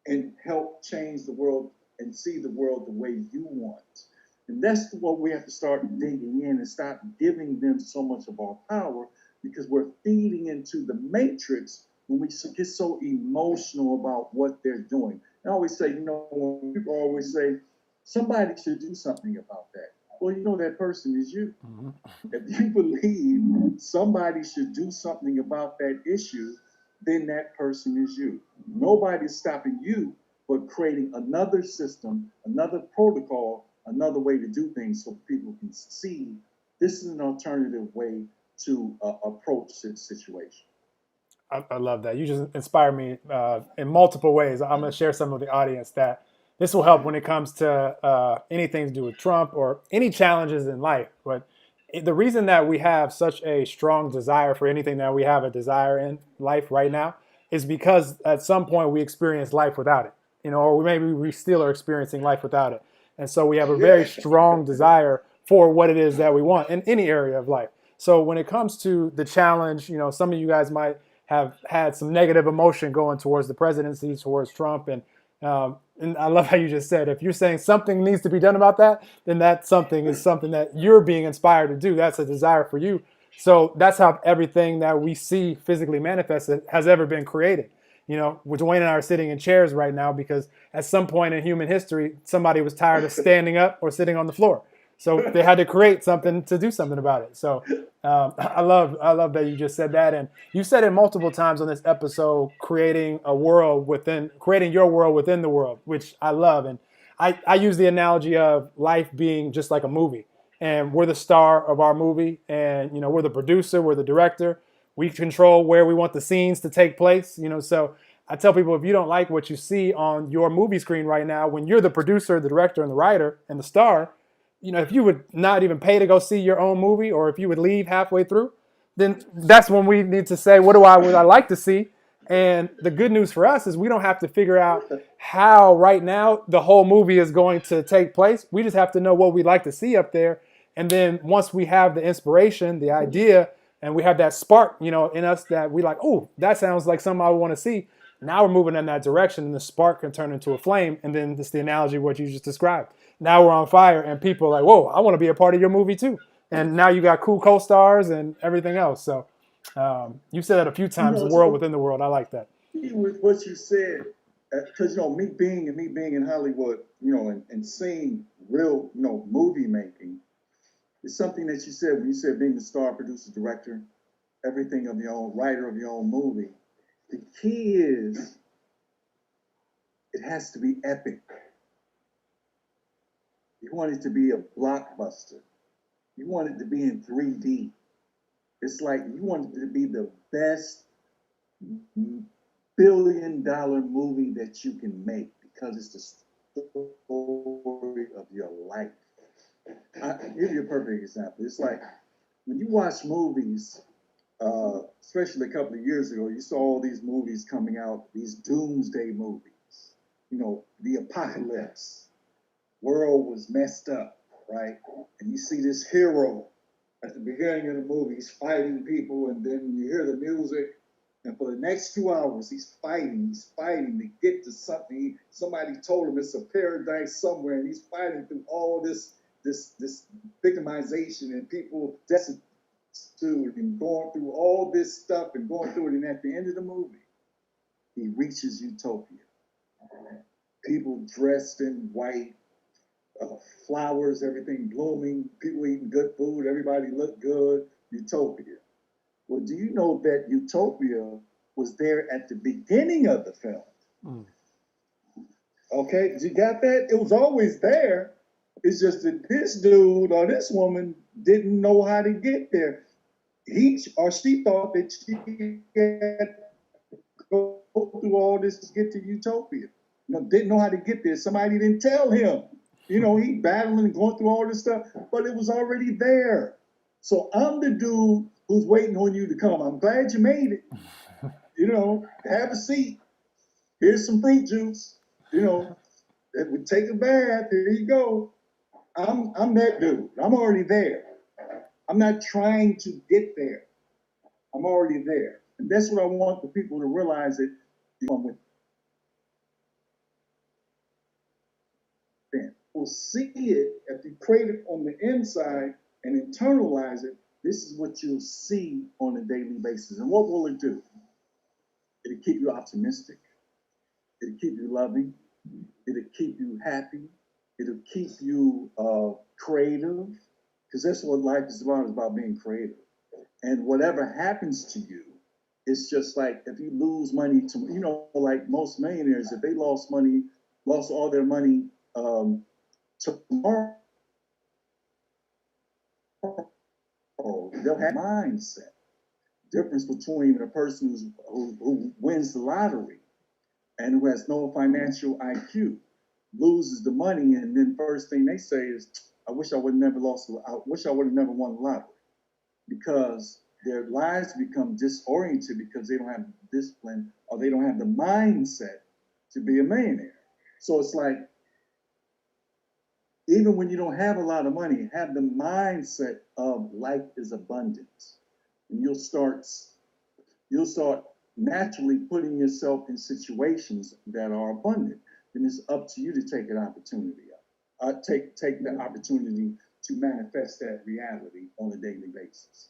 and help change the world and see the world the way you want? And that's what we have to start digging in and stop giving them so much of our power because we're feeding into the matrix when we get so emotional about what they're doing. I always say, when people always say, somebody should do something about that. Well, that person is you. Mm-hmm. If you believe somebody should do something about that issue, then that person is you. Nobody's stopping you but creating another system, another protocol, another way to do things so people can see this is an alternative way to approach this situation. I love that. You just inspired me in multiple ways. I'm going to share some of the audience that this will help when it comes to anything to do with Trump or any challenges in life. But the reason that we have such a strong desire for anything that we have a desire in life right now is because at some point we experience life without it, or maybe we still are experiencing life without it. And so we have a very strong desire for what it is that we want in any area of life. So when it comes to the challenge, some of you guys might have had some negative emotion going towards the presidency, towards Trump. And I love how you just said, if you're saying something needs to be done about that, then that something is something that you're being inspired to do. That's a desire for you. So that's how everything that we see physically manifested has ever been created. Dwayne and I are sitting in chairs right now because at some point in human history, somebody was tired of standing up or sitting on the floor. So they had to create something to do something about it. So I love that you just said that, and you said it multiple times on this episode, creating your world within the world, which I love. And I use the analogy of life being just like a movie, and we're the star of our movie, and we're the producer, we're the director, we control where we want the scenes to take place. So I tell people, if you don't like what you see on your movie screen right now, when you're the producer, the director, and the writer, and the star, if you would not even pay to go see your own movie, or if you would leave halfway through, then that's when we need to say, would I like to see? And the good news for us is we don't have to figure out how right now the whole movie is going to take place. We just have to know what we'd like to see up there. And then once we have the inspiration, the idea, and we have that spark, in us that we like, oh, that sounds like something I want to see. Now we're moving in that direction, and the spark can turn into a flame. And then it's the analogy of what you just described. Now we're on fire, and people are like, whoa, I want to be a part of your movie too. And now you got cool co-stars and everything else. So you said that a few times, the world within the world. I like that. With what you said, because me being in Hollywood, and seeing real, movie making, is something that you said when you said being the star, producer, director, everything of your own, writer of your own movie. The key is it has to be epic. You want it to be a blockbuster. You want it to be in 3D. It's like you want it to be the billion-dollar movie that you can make because it's the story of your life. I'll give you a perfect example. It's like when you watch movies, especially a couple of years ago, you saw all these movies coming out, these doomsday movies, the apocalypse, world was messed up, right? And you see this hero at the beginning of the movie, he's fighting people, and then you hear the music, and for the next 2 hours, he's fighting to get to something. Somebody told him it's a paradise somewhere, and he's fighting through all this victimization and people destitute and going through all this stuff and going through it. And at the end of the movie, he reaches utopia. People dressed in white, flowers, everything blooming, people eating good food, everybody looked good, utopia. Well, do you know that utopia was there at the beginning of the film? Mm. Okay, you got that? It was always there. It's just that this dude or this woman didn't know how to get there. He or she thought that she had to go through all this to get to utopia. Didn't know how to get there. Somebody didn't tell him. He battling and going through all this stuff, but it was already there. So I'm the dude who's waiting on you to come. I'm glad you made it. Have a seat. Here's some fruit juice. Take a bath. Here you go. I'm that dude. I'm already there. I'm not trying to get there. I'm already there. And that's what I want the people to realize that with will see it if you create it on the inside and internalize it. This is what you'll see on a daily basis. And what will it do? It'll keep you optimistic. It'll keep you loving. It'll keep you happy. It'll keep you creative, because that's what life is about being creative. And whatever happens to you, it's just like if you lose money like most millionaires, if they lost all their money tomorrow, they'll have mindset. Difference between a person who wins the lottery and who has no financial IQ, loses the money, and then first thing they say is, I wish I would have never won the lottery, because their lives become disoriented because they don't have discipline or they don't have the mindset to be a millionaire. So it's like, even when you don't have a lot of money, have the mindset of life is abundant. And you'll start naturally putting yourself in situations that are abundant. And it's up to you to take an opportunity up. Take the opportunity to manifest that reality on a daily basis.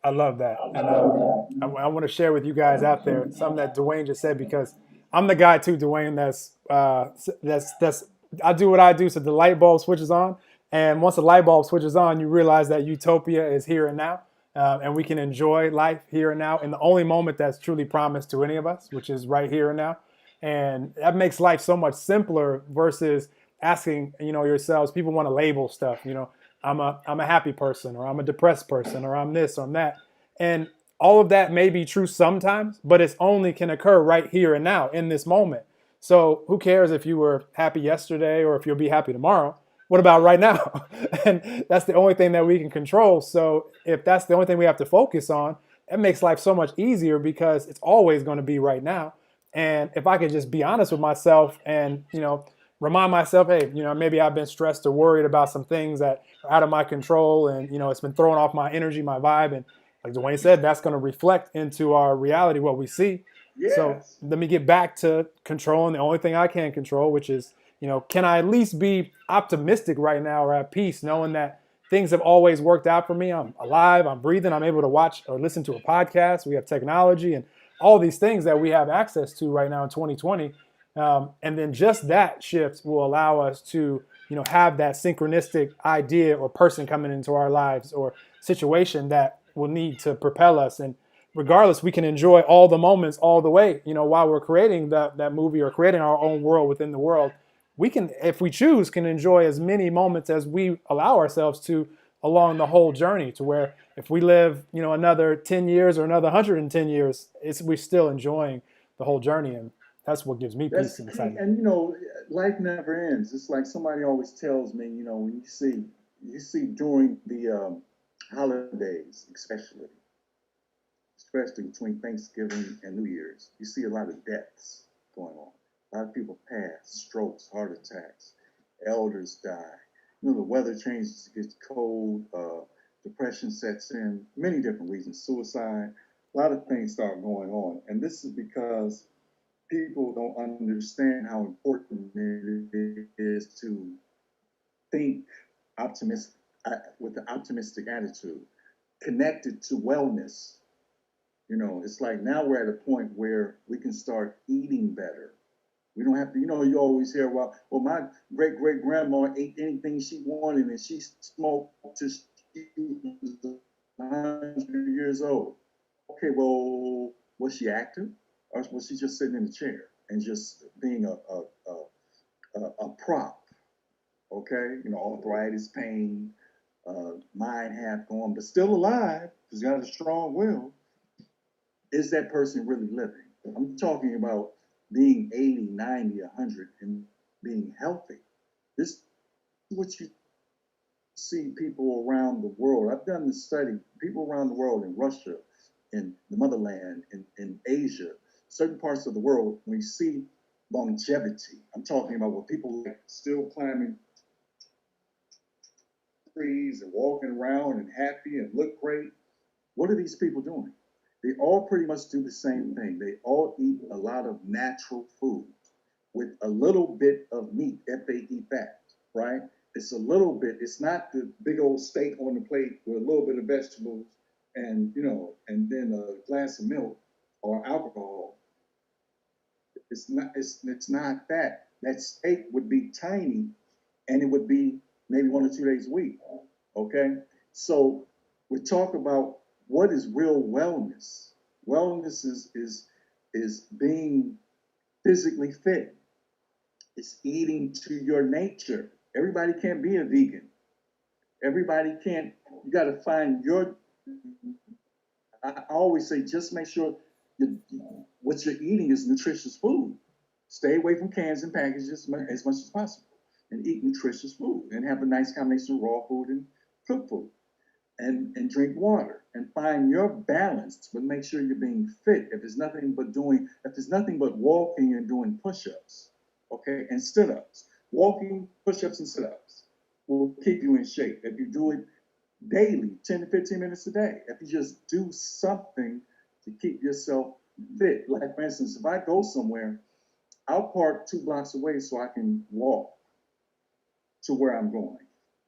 I love that. And I want to share with you guys out there something that Dwayne just said, because I'm the guy too, Dwayne, that's I do what I do so the light bulb switches on. And once the light bulb switches on, you realize that utopia is here and now. And we can enjoy life here and now in the only moment that's truly promised to any of us, which is right here and now. And that makes life so much simpler versus asking, yourselves. People want to label stuff, I'm a happy person, or I'm a depressed person, or I'm this or I'm that. And all of that may be true sometimes, but it only can occur right here and now in this moment. So who cares if you were happy yesterday or if you'll be happy tomorrow? What about right now? And that's the only thing that we can control. So if that's the only thing we have to focus on, it makes life so much easier, because it's always going to be right now. And if I could just be honest with myself and, remind myself, hey, maybe I've been stressed or worried about some things that are out of my control, and, it's been throwing off my energy, my vibe. And like Dwayne said, that's going to reflect into our reality, what we see. Yes. So let me get back to controlling the only thing I can control, which is, can I at least be optimistic right now or at peace, knowing that things have always worked out for me. I'm alive, I'm breathing, I'm able to watch or listen to a podcast. We have technology and all these things that we have access to right now in 2020. And then just that shift will allow us to, have that synchronistic idea or person coming into our lives or situation that will need to propel us. And regardless, we can enjoy all the moments all the way, while we're creating that movie or creating our own world within the world. We can, if we choose, can enjoy as many moments as we allow ourselves to along the whole journey, to where if we live, another 10 years or another 110 years, we're still enjoying the whole journey, and that's what gives me That's peace the and key. excitement. And you know, life never ends. It's like somebody always tells me, you know, when you see during the holidays, especially between Thanksgiving and New Year's, you see a lot of deaths going on. A lot of people pass, strokes, heart attacks, elders die. You know, the weather changes, it gets cold, depression sets in, many different reasons, suicide, a lot of things start going on. And this is because people don't understand how important it is to think optimistic with an optimistic attitude, connected to wellness. You know, it's like now we're at a point where we can start eating better. We don't have to, you know, you always hear, well, my great great grandma ate anything she wanted and she smoked till she was 100 years old. Okay, well, was she active? Or was she just sitting in a chair and just being a prop? Okay, you know, arthritis, pain, mind half gone, but still alive because you got a strong will. Is that person really living? I'm talking about being 80, 90, 100 and being healthy. This is what you see people around the world. I've done this study, people around the world in Russia, in the motherland, in Asia, certain parts of the world, we see longevity. I'm talking about what people like still climbing trees and walking around and happy and look great. What are these people doing? They all pretty much do the same thing. They all eat a lot of natural food with a little bit of meat, FAE fat, right? It's a little bit, it's not the big old steak on the plate with a little bit of vegetables and, you know, and then a glass of milk or alcohol. It's not that. That steak would be tiny and it would be maybe 1 or 2 days a week. Okay? So we talk about what is real wellness. Wellness is being physically fit. It's eating to your nature. Everybody can't be a vegan. Everybody can't. You got to find your. I always say, just make sure you, what you're eating is nutritious food. Stay away from cans and packages as much as possible, and eat nutritious food, and have a nice combination of raw food and cooked food, and drink water, and find your balance, but make sure you're being fit. If it's nothing but walking and doing push-ups, okay, and sit-ups, walking, push-ups, and sit-ups will keep you in shape. If you do it daily, 10 to 15 minutes a day, if you just do something to keep yourself fit. Like, for instance, if I go somewhere, I'll park 2 blocks away so I can walk to where I'm going.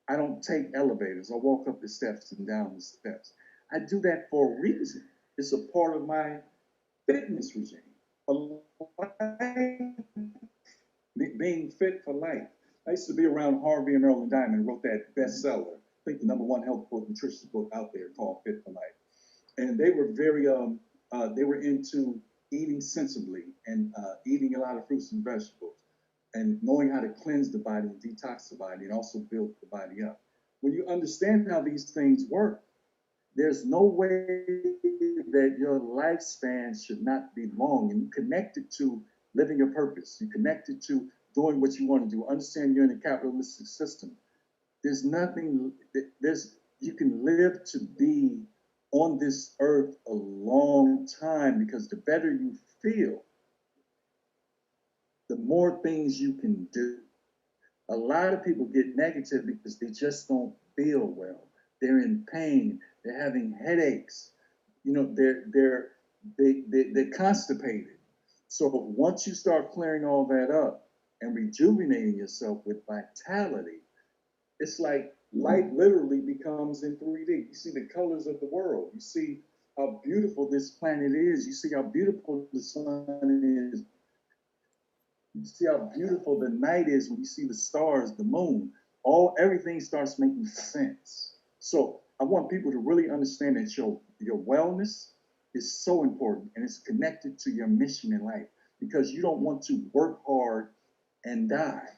I don't take elevators. I walk up the steps and down the steps. I do that for a reason. It's a part of my fitness regime. Being fit for life. I used to be around Harvey and Earl and Diamond, wrote that bestseller. I think the #1 health book, nutritious book out there called Fit for Life. And they were they were into eating sensibly and eating a lot of fruits and vegetables and knowing how to cleanse the body and detox the body and also build the body up. When you understand how these things work, there's no way that your lifespan should not be long, and you connect it to living your purpose. You connect it to doing what you want to do. Understand you're in a capitalistic system. There's nothing, there's, you can live to be on this earth a long time because the better you feel, the more things you can do. A lot of people get negative because they just don't feel well. They're in pain. They're having headaches. You know, they're constipated. So once you start clearing all that up and rejuvenating yourself with vitality, it's like light literally becomes in 3D. You see the colors of the world. You see how beautiful this planet is. You see how beautiful the sun is. You see how beautiful the night is when you see the stars, the moon. Everything starts making sense. So I want people to really understand that your wellness is so important and it's connected to your mission in life because you don't want to work hard and die.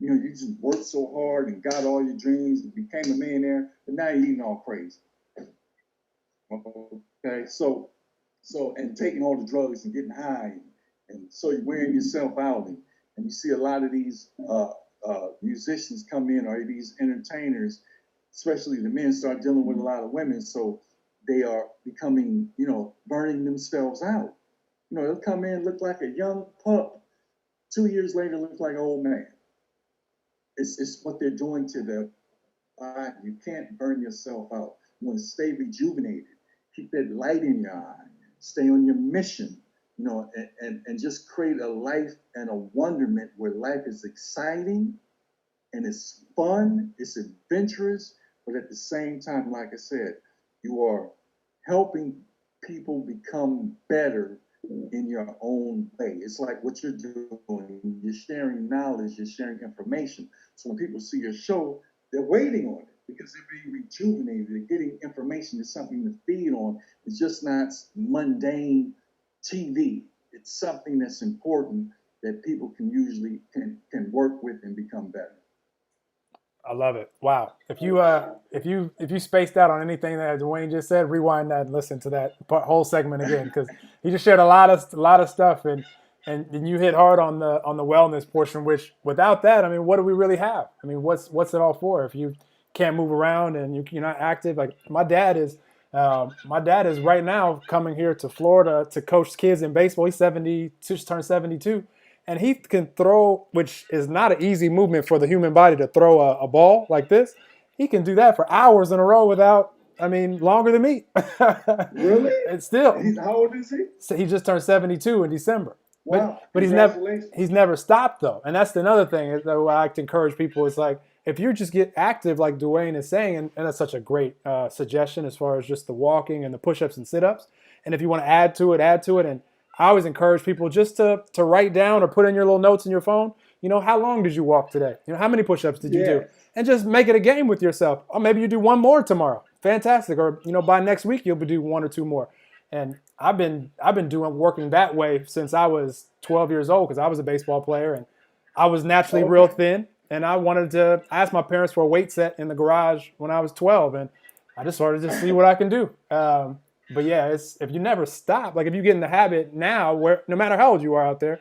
You know, you just worked so hard and got all your dreams and became a millionaire, but now you're eating all crazy. Okay, so So, and taking all the drugs and getting high, and so you're wearing yourself out, and you see a lot of these musicians come in, or these entertainers, especially the men, start dealing with a lot of women, so they are becoming, burning themselves out. They'll come in, look like a young pup, 2 years later, look like an old man. It's what they're doing to their body. You can't burn yourself out. You want to stay rejuvenated. Keep that light in your eye. Stay on your mission, and just create a life and a wonderment where life is exciting and it's fun, it's adventurous, but at the same time, like I said, you are helping people become better in your own way. It's like what you're doing. You're sharing knowledge, you're sharing information. So when people see your show, they're waiting on it because they're being rejuvenated. They're getting information. It's something to feed on. It's just not mundane TV. It's something that's important that people can usually can work with and become better. I love it. Wow. If you spaced out on anything that Dwayne just said, rewind that and listen to that whole segment again, because he just shared a lot of stuff, and you hit hard on the wellness portion. Which without that, I mean, what do we really have? I mean, what's it all for if you can't move around and you're not active? Like my dad is right now coming here to Florida to coach kids in baseball. He's 70, just turned 72, and he can throw, which is not an easy movement for the human body to throw a ball like this. He can do that for hours in a row without, I mean, longer than me. Really? And still, How old is he? so he just turned 72 in December. But Wow! but he's never Congratulations. he's never stopped though, and that's another thing that I like to encourage people. It's like if you just get active, like Dwayne is saying, and that's such a great suggestion as far as just the walking and the push-ups and sit-ups. And if you want to add to it, add to it. And I always encourage people just to write down or put in your little notes in your phone. How long did you walk today? How many push-ups did you do? Yes. And just make it a game with yourself. Or maybe you do one more tomorrow. Fantastic. Or by next week you'll do one or two more. And I've been doing working that way since I was 12 years old because I was a baseball player and I was naturally real Okay. thin. And I asked my parents for a weight set in the garage when I was 12, and I just started to see what I can do. But yeah, if you never stop, like if you get in the habit now, where no matter how old you are out there,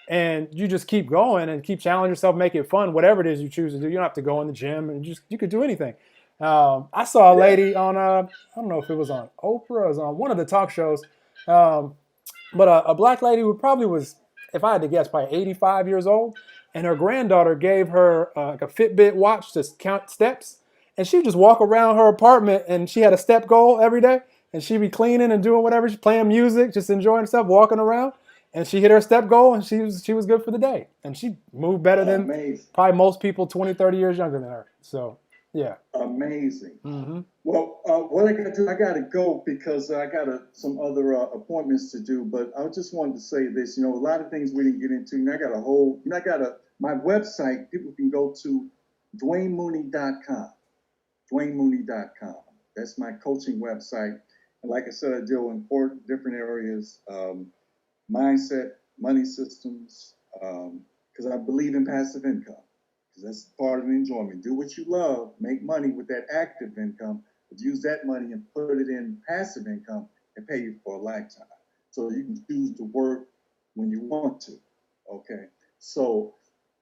and you just keep going and keep challenging yourself, make it fun, whatever it is you choose to do. You don't have to go in the gym, and you could do anything. I saw a Yeah. lady on I don't know if it was on Oprah or it was on one of the talk shows, um, but a black lady who probably was, if I had to guess, probably 85 years old, and her granddaughter gave her like a Fitbit watch to count steps, and she would just walk around her apartment, and she had a step goal every day, and she'd be cleaning and doing whatever, she's playing music, just enjoying herself, walking around, and she hit her step goal, and she was good for the day, and she moved better than Amazing. probably most people 20, 30 years younger than her. So yeah. Amazing. Mm-hmm. Well, what I got to do, I got to go because I got some other appointments to do. But I just wanted to say this. A lot of things we didn't get into. And I got a whole. I got my website. People can go to DwayneMooney.com. DwayneMooney.com. That's my coaching website. And like I said, I deal in 4 different areas: mindset, money systems, because I believe in passive income. Because that's part of the enjoyment. Do what you love, make money with that active income, but use that money and put it in passive income and pay you for a lifetime. So you can choose to work when you want to. Okay. So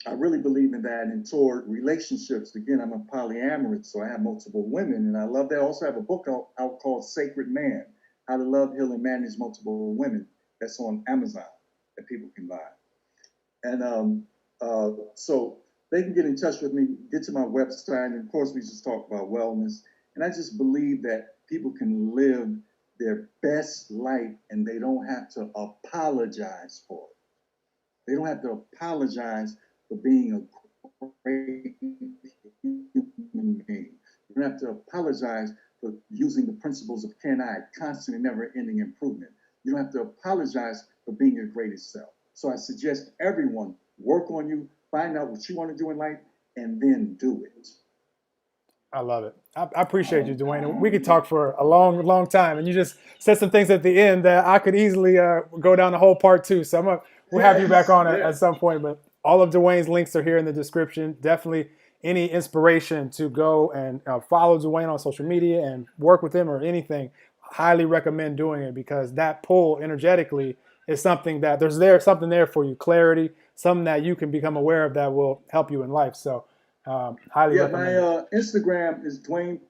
I really believe in that. And toward relationships, again, I'm a polyamorous, so I have multiple women, and I love that. I also have a book out called Sacred Man: How to Love, Heal, and Manage Multiple Women. That's on Amazon that people can buy. And so they can get in touch with me, get to my website, and of course, we just talk about wellness. And I just believe that people can live their best life and they don't have to apologize for it. They don't have to apologize for being a great human being. You don't have to apologize for using the principles of Ken I, constant and never ending improvement. You don't have to apologize for being your greatest self. So I suggest everyone work on you, find out what you want to do in life, and then do it. I love it. I appreciate you, Dwayne. We could talk for a long, long time, and you just said some things at the end that I could easily go down the whole part two. So we'll have you back Yes, on at yes. some point. But all of Dwayne's links are here in the description. Definitely, any inspiration to go and follow Dwayne on social media and work with him or anything, highly recommend doing it, because that pull energetically is something that something there for you, clarity, something that you can become aware of that will help you in life. So highly Yeah, my recommend it. Instagram is Dwayne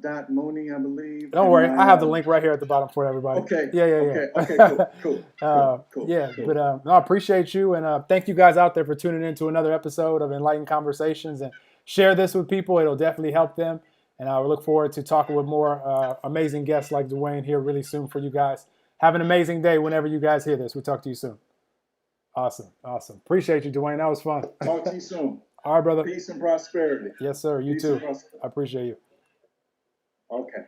dot Mooney, I believe, Don't and worry, I my have the link right here at the bottom for everybody. okay, Yeah. okay, cool. Yeah, but no, I appreciate you, and thank you guys out there for tuning in to another episode of Enlightened Conversations. And share this with people; it'll definitely help them. And I look forward to talking with more amazing guests like Dwayne here really soon for you guys. Have an amazing day whenever you guys hear this. We'll talk to you soon. Awesome. Appreciate you, Dwayne. That was fun. Talk to you soon. All right, brother. Peace and prosperity. Yes, sir. You Peace and too. prosperity. I appreciate you. Okay.